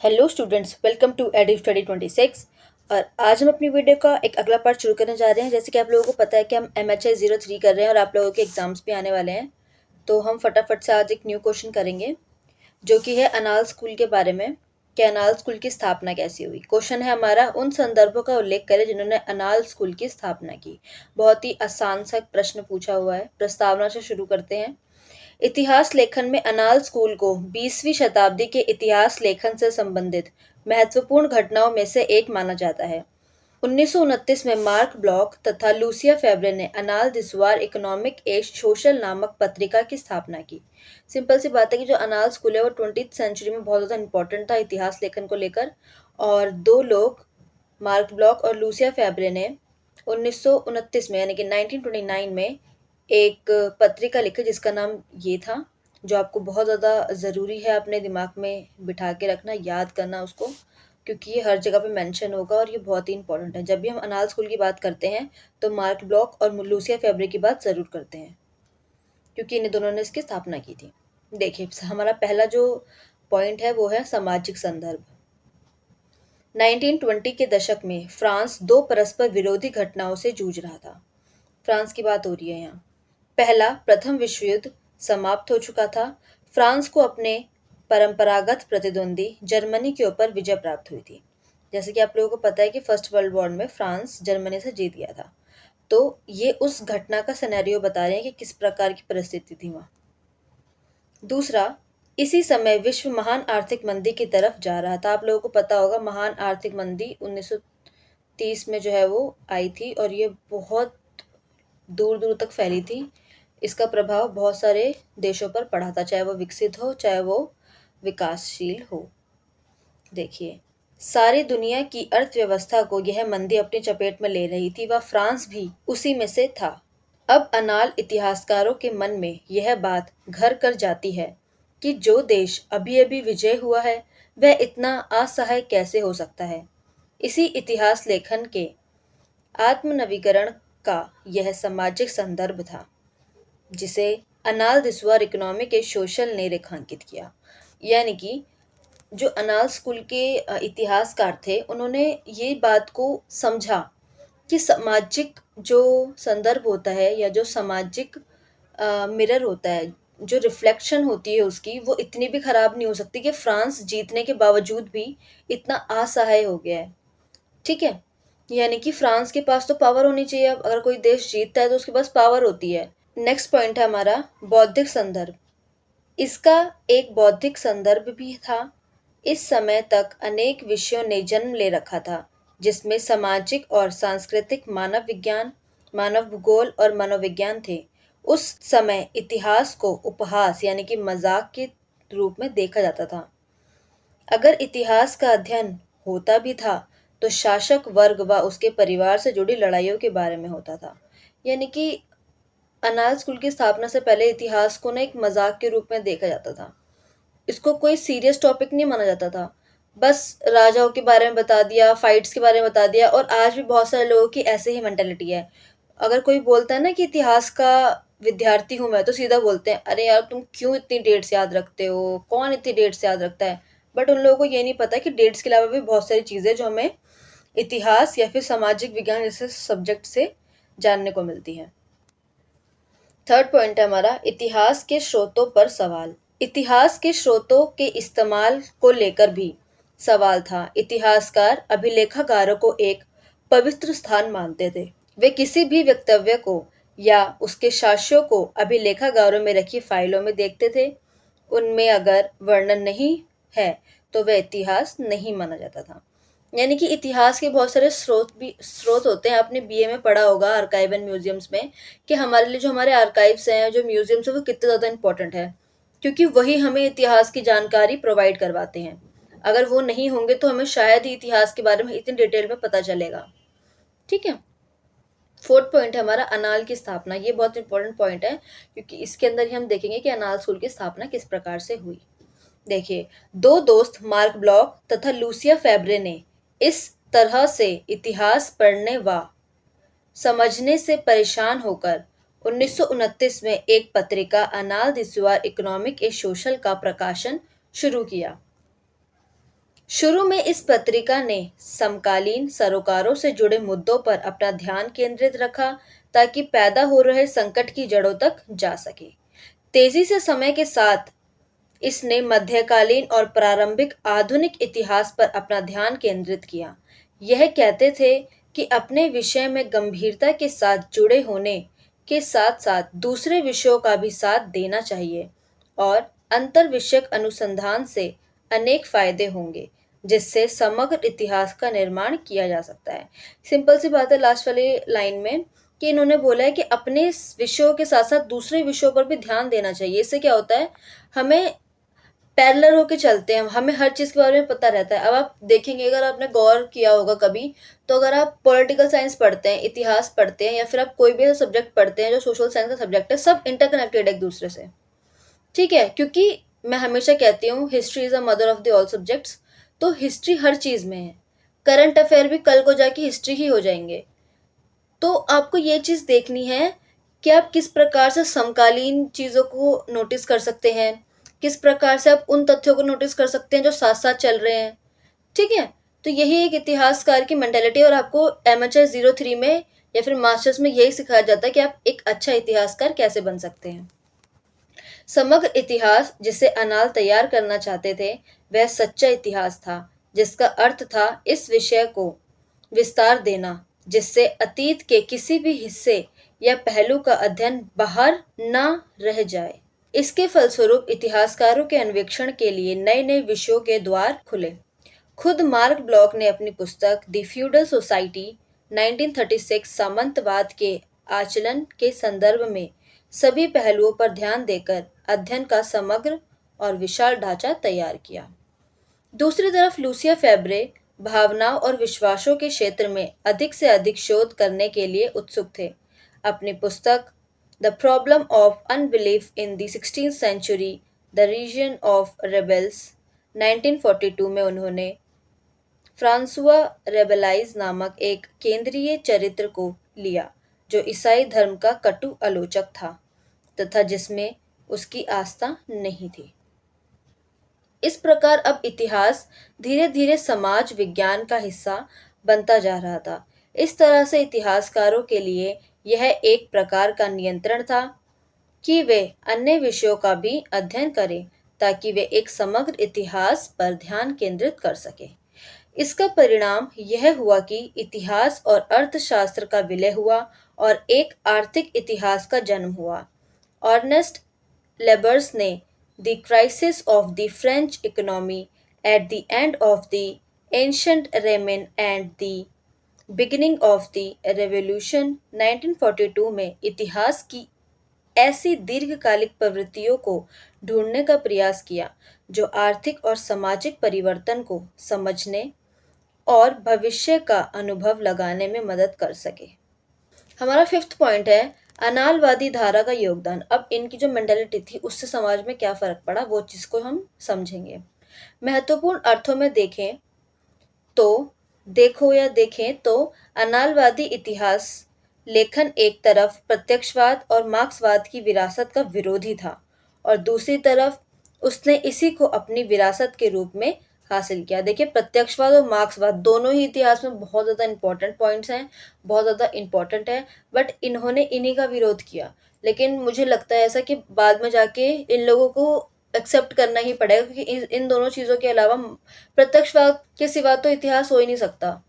Hello students, welcome to Adiv study 26। और आज हम अपनी वीडियो का एक अगला पार्ट शुरू करने जा रहे हैं। जैसे कि आप लोगों को पता है कि हम MHI 03 कर रहे हैं और आप लोगों के एग्जाम्स भी आने वाले हैं, तो हम फटाफट से आज एक न्यू क्वेश्चन करेंगे जो कि है अनाल स्कूल के बारे में कि अनाल स्कूल की स्थापना कैसे हुई। क्वेश्चन है हमारा, उन संदर्भों का उल्लेख करें जिन्होंने अनाल स्कूल की स्थापना की। बहुत ही आसान सा प्रश्न पूछा हुआ है। प्रस्तावना से शुरू करते हैं। इतिहास लेखन में अनाल स्कूल को 20वीं शताब्दी के इतिहास लेखन से संबंधित महत्वपूर्ण घटनाओं में से एक माना जाता है। 1929 में मार्क ब्लॉक तथा लूसिया फेब्रे ने अनाल दिसवार इकोनॉमिक एज सोशल नामक पत्रिका की स्थापना की। सिंपल सी बात है कि जो अनाल स्कूल है वो 20th सेंचुरी में बहुत ज़्यादा इंपॉर्टेंट था इतिहास लेखन को लेकर। और दो लोग, मार्क ब्लॉक और लूसिया फेब्रे ने 1929 में यानी कि 1929 में एक पत्रिका लिखी जिसका नाम ये था, जो आपको बहुत ज़्यादा ज़रूरी है अपने दिमाग में बिठा के रखना, याद करना उसको, क्योंकि ये हर जगह पे मेंशन होगा और ये बहुत ही इंपॉर्टेंट है। जब भी हम अनाल स्कूल की बात करते हैं तो मार्क ब्लॉक और लूसिया फेब्रे की बात ज़रूर करते हैं, क्योंकि इन दोनों ने इसकी स्थापना की थी। देखिए, हमारा पहला जो पॉइंट है वो है सामाजिक संदर्भ। 1920 के दशक में फ्रांस दो परस्पर विरोधी घटनाओं से जूझ रहा था। फ्रांस की बात हो रही है यहाँ। पहला, प्रथम विश्व युद्ध समाप्त हो चुका था। फ्रांस को अपने परंपरागत प्रतिद्वंदी जर्मनी के ऊपर विजय प्राप्त हुई थी। जैसे कि आप लोगों को पता है कि फर्स्ट वर्ल्ड वॉर में फ्रांस जर्मनी से जीत गया था। तो ये उस घटना का सिनेरियो बता रहे हैं कि किस प्रकार की परिस्थिति थी वहाँ। दूसरा, इसी समय विश्व महान आर्थिक मंदी की तरफ जा रहा था। आप लोगों को पता होगा महान आर्थिक मंदी 1930 में जो है वो आई थी और ये बहुत दूर दूर तक फैली थी। इसका प्रभाव बहुत सारे देशों पर पड़ा था, चाहे वो विकसित हो चाहे वो विकासशील हो। देखिए, सारी दुनिया की अर्थव्यवस्था को यह मंदी अपनी चपेट में ले रही थी, वह फ्रांस भी उसी में से था। अब अनाल इतिहासकारों के मन में यह बात घर कर जाती है कि जो देश अभी अभी विजय हुआ है वह इतना असहाय कैसे हो सकता है। इसी इतिहास लेखन के आत्मनवीकरण का यह सामाजिक संदर्भ था जिसे अनाल दिसवार इकोनॉमिक के सोशल ने रेखांकित किया। यानी कि जो अनाल स्कूल के इतिहासकार थे, उन्होंने ये बात को समझा कि सामाजिक जो संदर्भ होता है या जो सामाजिक मिरर होता है, जो रिफ्लेक्शन होती है उसकी, वो इतनी भी खराब नहीं हो सकती कि फ्रांस जीतने के बावजूद भी इतना असहाय हो गया है। ठीक है, यानी कि फ्रांस के पास तो पावर होनी चाहिए। अब अगर कोई देश जीतता है तो उसके पास पावर होती है। नेक्स्ट पॉइंट है हमारा बौद्धिक संदर्भ। इसका एक बौद्धिक संदर्भ भी था। इस समय तक अनेक विषयों ने जन्म ले रखा था जिसमें सामाजिक और सांस्कृतिक, मानव विज्ञान, मानव भूगोल और मनोविज्ञान थे। उस समय इतिहास को उपहास यानी कि मजाक के रूप में देखा जाता था। अगर इतिहास का अध्ययन होता भी था तो शासक वर्ग व उसके परिवार से जुड़ी लड़ाइयों के बारे में होता था। यानी कि अनाल स्कूल की स्थापना से पहले इतिहास को ना एक मजाक के रूप में देखा जाता था। इसको कोई सीरियस टॉपिक नहीं माना जाता था। बस राजाओं के बारे में बता दिया, फाइट्स के बारे में बता दिया। और आज भी बहुत सारे लोगों की ऐसे ही मेंटालिटी है। अगर कोई बोलता है ना कि इतिहास का विद्यार्थी हूँ मैं, तो सीधा बोलते हैं, अरे यार तुम क्यों इतनी डेट्स याद रखते हो, कौन इतनी डेट्स याद रखता है। बट उन लोगों को ये नहीं पता कि डेट्स के अलावा भी बहुत सारी चीज़ें जो हमें इतिहास या फिर सामाजिक विज्ञान जैसे सब्जेक्ट से जानने को मिलती हैं। थर्ड पॉइंट है हमारा इतिहास के स्रोतों पर सवाल। इतिहास के स्रोतों के इस्तेमाल को लेकर भी सवाल था। इतिहासकार अभिलेखागारों को एक पवित्र स्थान मानते थे। वे किसी भी वक्तव्य को या उसके साक्ष्यों को अभिलेखागारों में रखी फाइलों में देखते थे। उनमें अगर वर्णन नहीं है तो वह इतिहास नहीं माना जाता था। यानी कि इतिहास के बहुत सारे स्रोत होते हैं। आपने बीए में पढ़ा होगा आर्काइव एंड म्यूजियम्स में कि हमारे लिए जो हमारे आर्काइव्स हैं, जो म्यूजियम्स है, वो कितने ज़्यादा इंपॉर्टेंट है, क्योंकि वही हमें इतिहास की जानकारी प्रोवाइड करवाते हैं। अगर वो नहीं होंगे तो हमें शायद ही इतिहास के बारे में इतनी डिटेल में पता चलेगा। ठीक है। फोर्थ पॉइंट है हमारा अनाल की स्थापना। ये बहुत इंपॉर्टेंट पॉइंट है क्योंकि इसके अंदर ही हम देखेंगे कि अनाल स्कूल की स्थापना किस प्रकार से हुई। देखिए, दो दोस्त मार्क ब्लॉक तथा लूसिया फेब्रे ने इस तरह से इतिहास पढ़ने व समझने से परेशान होकर 1929 में एक पत्रिका अनाल दिसवार इकोनॉमिक ए सोशल का प्रकाशन शुरू किया। शुरू में इस पत्रिका ने समकालीन सरोकारों से जुड़े मुद्दों पर अपना ध्यान केंद्रित रखा ताकि पैदा हो रहे संकट की जड़ों तक जा सके। तेजी से समय के साथ इसने मध्यकालीन और प्रारंभिक आधुनिक इतिहास पर अपना ध्यान केंद्रित किया। यह कहते थे कि अपने विषय में गंभीरता के साथ जुड़े होने के साथ साथ दूसरे विषयों का भी साथ देना चाहिए और अंतर विषयक अनुसंधान से अनेक फायदे होंगे जिससे समग्र इतिहास का निर्माण किया जा सकता है। सिंपल सी बात है लास्ट वाली लाइन में कि इन्होंने बोला है कि अपने विषयों के साथ साथ दूसरे विषयों पर भी ध्यान देना चाहिए। इससे क्या होता है, हमें पैरेलल होके चलते हैं, हमें हर चीज़ के बारे में पता रहता है। अब आप देखेंगे, अगर आपने गौर किया होगा कभी, तो अगर आप पॉलिटिकल साइंस पढ़ते हैं, इतिहास पढ़ते हैं या फिर आप कोई भी सब्जेक्ट पढ़ते हैं जो सोशल साइंस का सब्जेक्ट है, सब इंटरकनेक्टेड है एक दूसरे से। ठीक है, क्योंकि मैं हमेशा कहती हूँ history is a mother of the all subjects. तो हिस्ट्री हर चीज़ में है। करंट अफेयर भी कल को जाके हिस्ट्री ही हो जाएंगे। तो आपको ये चीज़ देखनी है कि आप किस प्रकार से समकालीन चीज़ों को नोटिस कर सकते हैं, किस प्रकार से आप उन तथ्यों को नोटिस कर सकते हैं जो साथ साथ चल रहे हैं। ठीक है, तो यही एक इतिहासकार की मेंटेलिटी। और आपको एमएचआर 03 में या फिर मास्टर्स में यही सिखाया जाता है कि आप एक अच्छा इतिहासकार कैसे बन सकते हैं। समग्र इतिहास जिसे अनाल तैयार करना चाहते थे वह सच्चा इतिहास था, जिसका अर्थ था इस विषय को विस्तार देना जिससे अतीत के किसी भी हिस्से या पहलू का अध्ययन बाहर न रह जाए। इसके फलस्वरूप इतिहासकारों के अन्वेषण के लिए नए नए विषयों के द्वार खुले। खुद मार्क ब्लॉक ने अपनी पुस्तक द फ्यूडल सोसाइटी 1936 सामंतवाद के आचलन के संदर्भ में सभी पहलुओं पर ध्यान देकर अध्ययन का समग्र और विशाल ढांचा तैयार किया। दूसरी तरफ लूसिया फेब्रे भावनाओं और विश्वासों के क्षेत्र में अधिक से अधिक शोध करने के लिए उत्सुक थे। अपनी पुस्तक the problem of unbelief in the 16th century the reason of rebels 1942 में उन्होंने फ्रांसुआ रेबेलाइज नामक एक केंद्रीय चरित्र को लिया जो ईसाई धर्म का कटु आलोचक था तथा जिसमें उसकी आस्था नहीं थी। इस प्रकार अब इतिहास धीरे धीरे समाज विज्ञान का हिस्सा बनता जा रहा था। इस तरह से इतिहासकारों के लिए यह एक प्रकार का नियंत्रण था कि वे अन्य विषयों का भी अध्ययन करें ताकि वे एक समग्र इतिहास पर ध्यान केंद्रित कर सकें। इसका परिणाम यह हुआ कि इतिहास और अर्थशास्त्र का विलय हुआ और एक आर्थिक इतिहास का जन्म हुआ। अर्नेस्ट लेबर्स ने the crisis of the French economy at the end of the ancient रेमेन and the beginning of the revolution 1942 में इतिहास की ऐसी दीर्घकालिक प्रवृत्तियों को ढूंढने का प्रयास किया जो आर्थिक और सामाजिक परिवर्तन को समझने और भविष्य का अनुभव लगाने में मदद कर सके। हमारा 5th पॉइंट है अनालवादी धारा का योगदान। अब इनकी जो मेंटालिटी थी उससे समाज में क्या फर्क पड़ा वो चीज को हम समझेंगे। महत्वपूर्ण अर्थों में देखें तो अनालवादी इतिहास लेखन एक तरफ प्रत्यक्षवाद और मार्क्सवाद की विरासत का विरोधी था और दूसरी तरफ उसने इसी को अपनी विरासत के रूप में हासिल किया। देखिए, प्रत्यक्षवाद और मार्क्सवाद दोनों ही इतिहास में बहुत ज़्यादा इंपॉर्टेंट पॉइंट्स हैं, बहुत ज़्यादा इंपॉर्टेंट है, बट इन्होंने इन्हीं का विरोध किया। लेकिन मुझे लगता है ऐसा कि बाद में जाके इन लोगों को एक्सेप्ट करना ही पड़ेगा क्योंकि इन दोनों चीज़ों के अलावा प्रत्यक्षवाद के सिवा तो इतिहास हो ही नहीं सकता।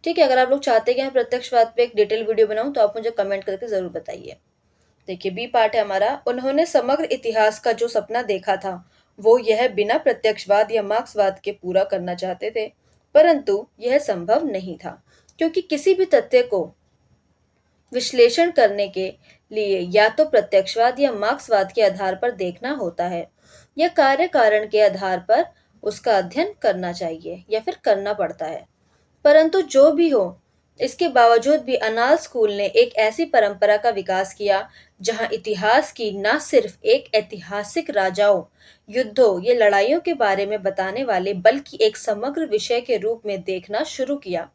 ठीक है, अगर आप लोग चाहते हैं कि मैं प्रत्यक्षवाद पे एक डिटेल वीडियो बनाऊं तो आप मुझे कमेंट करके ज़रूर बताइए। देखिए, बी पार्ट है हमारा। उन्होंने समग्र इतिहास का जो सपना देखा था वो यह बिना प्रत्यक्षवाद या मार्क्सवाद के पूरा करना चाहते थे, परंतु यह संभव नहीं था क्योंकि किसी भी तथ्य को विश्लेषण करने के लिए या तो प्रत्यक्षवाद या मार्क्सवाद के आधार पर देखना होता है या कार्य कारण के आधार पर उसका अध्ययन करना चाहिए या फिर करना पड़ता है। परंतु जो भी हो, इसके बावजूद भी अनाल स्कूल ने एक ऐसी परंपरा का विकास किया जहां इतिहास की न सिर्फ एक ऐतिहासिक राजाओं, युद्धों या लड़ाइयों के बारे में बताने वाले बल्कि एक समग्र विषय के रूप में देखना शुरू किया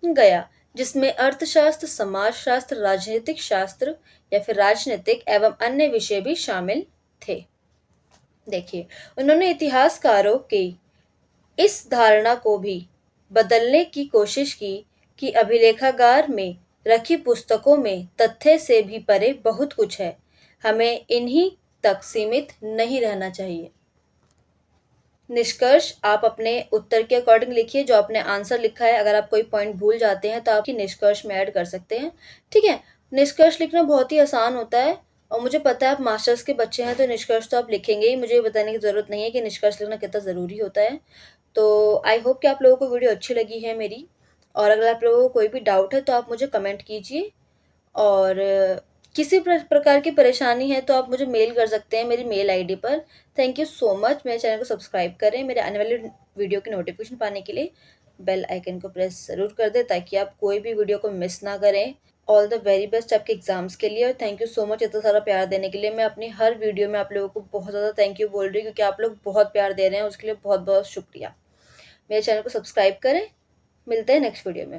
गया जिसमें अर्थशास्त्र, समाजशास्त्र, राजनीतिक शास्त्र या फिर राजनीतिक एवं अन्य विषय भी शामिल थे। देखिए, उन्होंने इतिहासकारों के इस धारणा को भी बदलने की कोशिश की कि अभिलेखागार में रखी पुस्तकों में तथ्य से भी परे बहुत कुछ है। हमें इन्हीं तक सीमित नहीं रहना चाहिए। निष्कर्ष आप अपने उत्तर के अकॉर्डिंग लिखिए, जो आपने आंसर लिखा है। अगर आप कोई पॉइंट भूल जाते हैं तो आप निष्कर्ष में ऐड कर सकते हैं। ठीक है, निष्कर्ष लिखना बहुत ही आसान होता है और मुझे पता है आप मास्टर्स के बच्चे हैं तो निष्कर्ष तो आप लिखेंगे ही। मुझे ये बताने की ज़रूरत नहीं है कि निष्कर्ष लिखना कितना ज़रूरी होता है। तो आई होप कि आप लोगों को वीडियो अच्छी लगी है मेरी, और अगर आप लोगों को कोई भी डाउट है तो आप मुझे कमेंट कीजिए, और किसी प्रकार की परेशानी है तो आप मुझे मेल कर सकते हैं मेरी मेल आईडी पर। Thank you so much. मेरे चैनल को सब्सक्राइब करें। मेरे आने वाले वीडियो की नोटिफिकेशन पाने के लिए बेल आइकन को प्रेस ज़रूर कर दें ताकि आप कोई भी वीडियो को मिस ना करें। ऑल द वेरी बेस्ट आपके एग्जाम्स के लिए, और थैंक यू सो मच इतना सारा प्यार देने के लिए। मैं अपनी हर वीडियो में आप लोगों को बहुत ज़्यादा थैंक यू बोल रही हूँ क्योंकि आप लोग बहुत प्यार दे रहे हैं, उसके लिए बहुत बहुत शुक्रिया। मेरे चैनल को सब्सक्राइब करें। मिलते हैं नेक्स्ट वीडियो में।